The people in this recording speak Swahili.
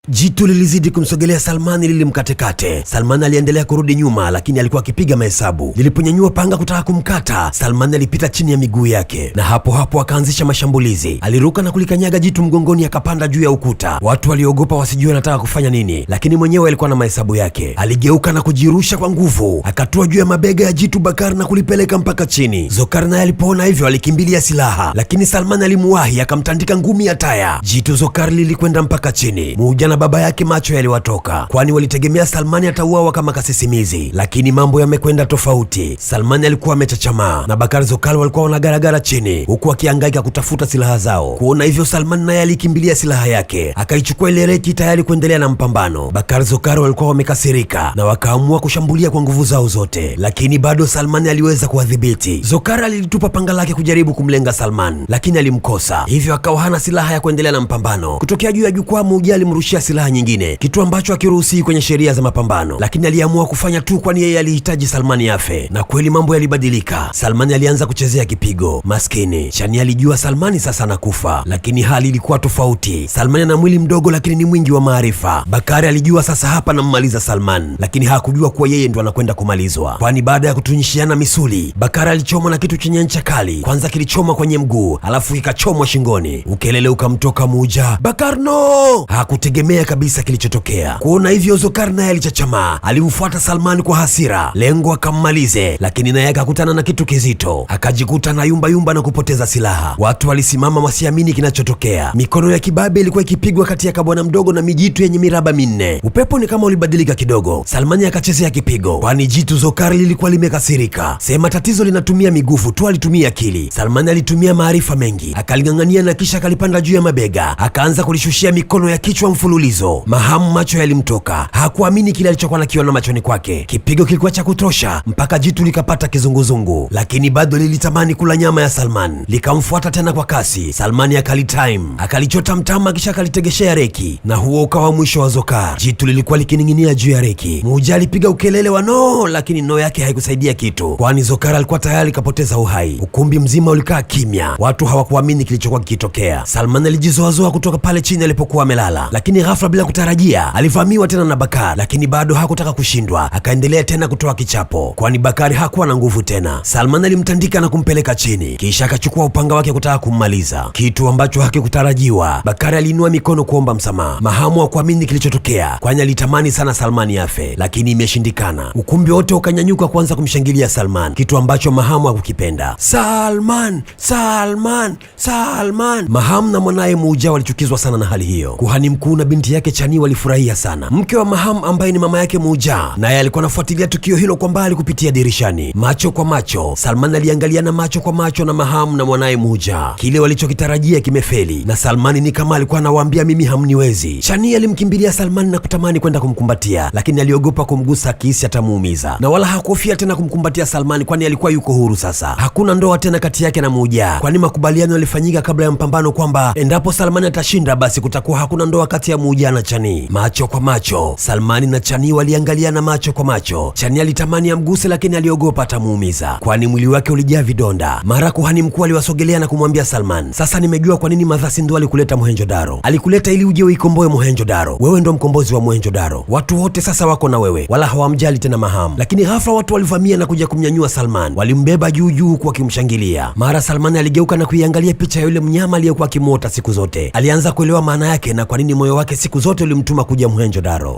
Jitu lilizidi kumsogelea Salmani lilimkatekate. Salmani aliendelea kurudi nyuma, lakini alikuwa akipiga mahesabu. Liliponyanyua panga kutaka kumkata, Salmani alipita chini ya miguu yake, na hapo hapo akaanzisha mashambulizi. Aliruka na kulikanyaga jitu mgongoni, akapanda juu ya ukuta. Watu waliogopa wasijue anataka kufanya nini, lakini mwenyewe alikuwa na mahesabu yake. Aligeuka na kujirusha kwa nguvu, akatua juu ya mabega ya jitu Bakar na kulipeleka mpaka chini. Zokar naye alipoona hivyo alikimbilia silaha, lakini Salmani alimuwahi, akamtandika ngumi ya taya. Jitu Zokar lilikwenda mpaka chini. Muja na baba yake macho yaliwatoka, kwani walitegemea Salmani atauawa kama kasisimizi, lakini mambo yamekwenda tofauti. Salmani alikuwa amechachamaa na Bakar Zokar walikuwa wanagaragara chini, huku akihangaika kutafuta silaha zao. Kuona hivyo, Salmani naye alikimbilia silaha yake, akaichukua ile reki tayari kuendelea na mpambano. Bakar Zokar walikuwa wamekasirika na wakaamua kushambulia kwa nguvu zao zote, lakini bado Salmani aliweza kuwadhibiti. Zokar alilitupa panga lake kujaribu kumlenga Salmani, lakini alimkosa, hivyo akawa hana silaha ya kuendelea na mpambano. Kutokea juu ya jukwaa, Muja alimrushia silaha nyingine, kitu ambacho hakiruhusiwi kwenye sheria za mapambano, lakini aliamua kufanya tu kwani yeye alihitaji Salmani afe. Na kweli mambo yalibadilika. Salmani alianza kuchezea kipigo. Maskini Chani alijua Salmani sasa anakufa, lakini hali ilikuwa tofauti. Salmani ana mwili mdogo, lakini ni mwingi wa maarifa. Bakari alijua sasa hapa nammaliza Salmani, lakini hakujua kuwa yeye ndo anakwenda kumalizwa, kwani baada ya kutunyishiana misuli, Bakari alichomwa na kitu chenye ncha kali. Kwanza kilichoma kwenye mguu, alafu kikachomwa shingoni. Ukelele ukamtoka Muja. Bakar no! Hakutegemea kabisa kilichotokea. Kuona hivyo, Zokar naye alichachamaa, alimfuata Salmani kwa hasira, lengo akammalize, lakini naye akakutana na kitu kizito, akajikuta na yumba na kupoteza silaha. Watu walisimama wasiamini kinachotokea. Mikono ya kibabe ilikuwa ikipigwa kati ya kabwana mdogo na mijitu yenye miraba minne. Upepo ni kama ulibadilika kidogo. Salmani akachezea kipigo, kwani jitu Zokar lilikuwa limekasirika. Sema tatizo linatumia miguvu tu, alitumia akili. Salmani alitumia maarifa mengi, akalingangania na kisha akalipanda juu ya mabega, akaanza kulishushia mikono ya kichwa mfululizo. Mahamu macho yalimtoka, hakuamini kile alichokuwa nakiona machoni kwake. Kipigo kilikuwa cha kutosha mpaka jitu likapata kizunguzungu, lakini bado lilitamani kula nyama ya Salmani. Likamfuata tena kwa kasi. Salmani akalitime, akalichota mtama, kisha akalitegeshea reki, na huo ukawa mwisho wa Zokar. Jitu lilikuwa likining'inia juu ya reki. Muja alipiga ukelele wa no, lakini no yake haikusaidia kitu, kwani Zokar alikuwa tayari kapoteza uhai. Ukumbi mzima ulikaa kimya, watu hawakuamini kilichokuwa kikitokea. Salmani alijizoazoa kutoka pale chini alipokuwa amelala, lakini ghafla bila kutarajia alivamiwa tena na Bakar, lakini bado hakutaka kushindwa. Akaendelea tena kutoa kichapo, kwani Bakari hakuwa na nguvu tena. Salmani alimtandika na kumpeleka chini, kisha akachukua upanga wake kutaka kummaliza, kitu ambacho hakikutarajiwa. Bakari aliinua mikono kuomba msamaha. Mahamu hakuamini kilichotokea, kwani alitamani sana Salmani afe, lakini imeshindikana. Ukumbi wote ukanyanyuka kuanza kumshangilia Salmani, kitu ambacho Mahamu hakukipenda. Salman, Salman, Salman! Mahamu na mwanaye Muja walichukizwa sana na hali hiyo. Kuhani mkuu na binti yake Chani walifurahia sana. Mke wa Mahamu ambaye ni mama yake Muja naye alikuwa anafuatilia tukio hilo kwa mbali kupitia dirishani. Macho kwa macho, Salmani aliangaliana macho kwa macho na Mahamu na mwanaye Muja. Kile walichokitarajia kimefeli, na Salmani ni kama alikuwa anawaambia mimi hamniwezi. Chani alimkimbilia Salmani na kutamani kwenda kumkumbatia, lakini aliogopa kumgusa kisi atamuumiza, na wala hakufia tena kumkumbatia Salmani, kwani alikuwa yuko huru sasa. Hakuna ndoa tena kati yake na Muja, kwani makubaliano yalifanyika kabla ya mpambano kwamba endapo Salmani atashinda basi kutakuwa hakuna ndoa kati ya Muja na Chani. Macho kwa macho, Salmani na Chani waliangaliana macho kwa macho. Chani alitamani amguse, lakini aliogopa atamuumiza, kwani mwili wake ulijaa vidonda. Mara kuhani mkuu aliwasogelea na kumwambia Salman, sasa nimejua kwa nini Madhasi ndo alikuleta Mohenjo-daro. Alikuleta ili uje uikomboe Mohenjo-daro. Wewe ndo mkombozi wa Mohenjo-daro. Watu wote sasa wako na wewe, wala hawamjali tena Mahamu. Lakini ghafla watu walivamia na kuja kumnyanyua Salman. Walimbeba juu juu huku wakimshangilia. Mara Salman aligeuka na kuiangalia picha ya yule mnyama aliyekuwa akimuota siku zote. Alianza kuelewa maana yake na kwa nini moyo wake siku zote ulimtuma kuja Mohenjo-daro.